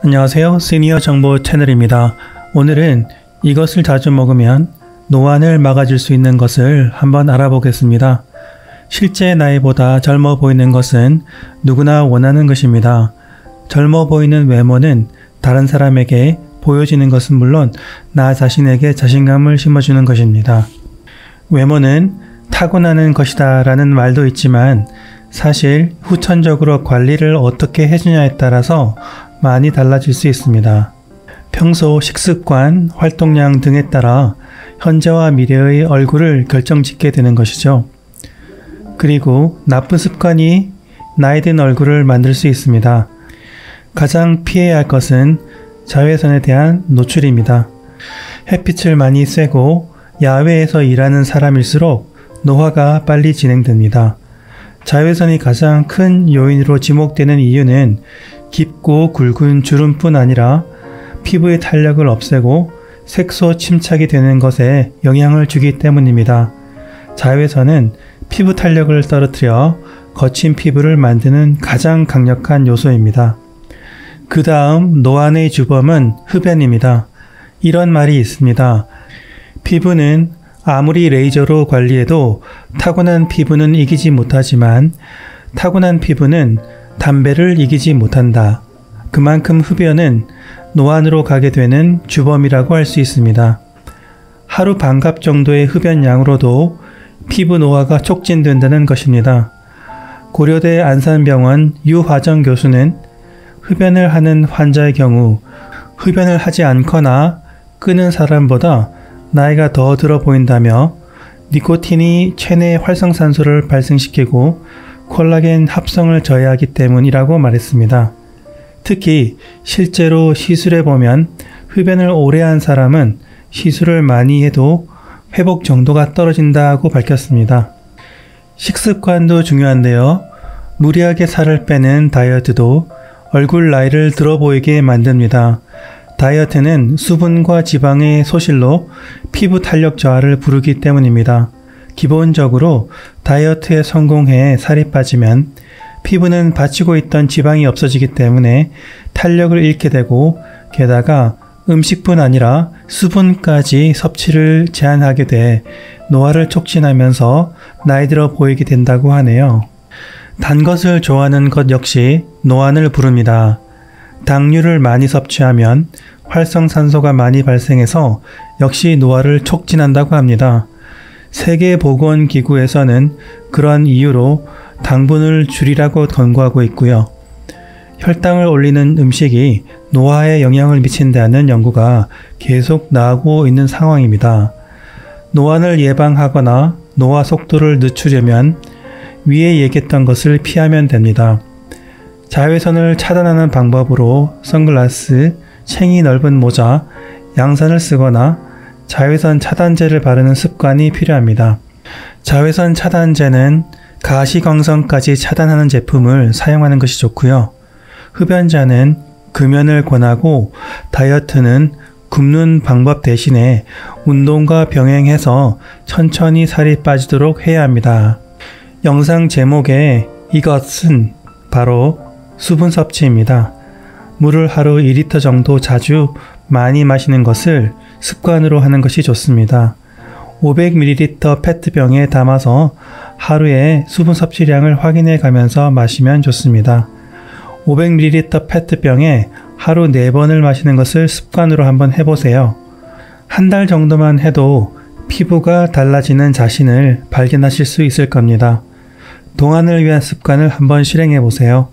안녕하세요. 시니어 정보 채널입니다. 오늘은 이것을 자주 먹으면 노안을 막아줄 수 있는 것을 한번 알아보겠습니다. 실제 나이보다 젊어 보이는 것은 누구나 원하는 것입니다. 젊어 보이는 외모는 다른 사람에게 보여지는 것은 물론 나 자신에게 자신감을 심어주는 것입니다. 외모는 타고나는 것이다 라는 말도 있지만 사실 후천적으로 관리를 어떻게 해주냐에 따라서 많이 달라질 수 있습니다. 평소 식습관, 활동량 등에 따라 현재와 미래의 얼굴을 결정짓게 되는 것이죠. 그리고 나쁜 습관이 나이 든 얼굴을 만들 수 있습니다. 가장 피해야 할 것은 자외선에 대한 노출입니다. 햇빛을 많이 쐬고 야외에서 일하는 사람일수록 노화가 빨리 진행됩니다. 자외선이 가장 큰 요인으로 지목되는 이유는 깊고 굵은 주름뿐 아니라 피부의 탄력을 없애고 색소 침착이 되는 것에 영향을 주기 때문입니다. 자외선은 피부 탄력을 떨어뜨려 거친 피부를 만드는 가장 강력한 요소입니다. 그 다음 노안의 주범은 흡연입니다. 이런 말이 있습니다. 피부는 아무리 레이저로 관리해도 타고난 피부는 이기지 못하지만 타고난 피부는 담배를 이기지 못한다. 그만큼 흡연은 노안으로 가게 되는 주범이라고 할 수 있습니다. 하루 반갑 정도의 흡연량으로도 피부 노화가 촉진된다는 것입니다. 고려대 안산병원 유화정 교수는 흡연을 하는 환자의 경우 흡연을 하지 않거나 끊은 사람보다 나이가 더 들어 보인다며 니코틴이 체내 활성산소를 발생시키고 콜라겐 합성을 저해하기 때문이라고 말했습니다. 특히 실제로 시술해보면 흡연을 오래 한 사람은 시술을 많이 해도 회복 정도가 떨어진다고 밝혔습니다. 식습관도 중요한데요. 무리하게 살을 빼는 다이어트도 얼굴 나이를 들어 보이게 만듭니다. 다이어트는 수분과 지방의 소실로 피부 탄력 저하를 부르기 때문입니다. 기본적으로 다이어트에 성공해 살이 빠지면 피부는 받치고 있던 지방이 없어지기 때문에 탄력을 잃게 되고 게다가 음식뿐 아니라 수분까지 섭취를 제한하게 돼 노화를 촉진하면서 나이 들어 보이게 된다고 하네요. 단 것을 좋아하는 것 역시 노안을 부릅니다. 당류를 많이 섭취하면 활성산소가 많이 발생해서 역시 노화를 촉진한다고 합니다. 세계보건기구에서는 그런 이유로 당분을 줄이라고 권고하고 있고요. 혈당을 올리는 음식이 노화에 영향을 미친다는 연구가 계속 나오고 있는 상황입니다. 노안을 예방하거나 노화 속도를 늦추려면 위에 얘기했던 것을 피하면 됩니다. 자외선을 차단하는 방법으로 선글라스, 챙이 넓은 모자, 양산을 쓰거나 자외선 차단제를 바르는 습관이 필요합니다. 자외선 차단제는 가시광선까지 차단하는 제품을 사용하는 것이 좋고요. 흡연자는 금연을 권하고 다이어트는 굶는 방법 대신에 운동과 병행해서 천천히 살이 빠지도록 해야 합니다. 영상 제목에 이것은 바로 수분 섭취입니다. 물을 하루 2리터 정도 자주 많이 마시는 것을 습관으로 하는 것이 좋습니다. 500ml 페트병에 담아서 하루에 수분 섭취량을 확인해 가면서 마시면 좋습니다. 500ml 페트병에 하루 4번을 마시는 것을 습관으로 한번 해보세요. 한 달 정도만 해도 피부가 달라지는 자신을 발견하실 수 있을 겁니다. 동안을 위한 습관을 한번 실행해 보세요.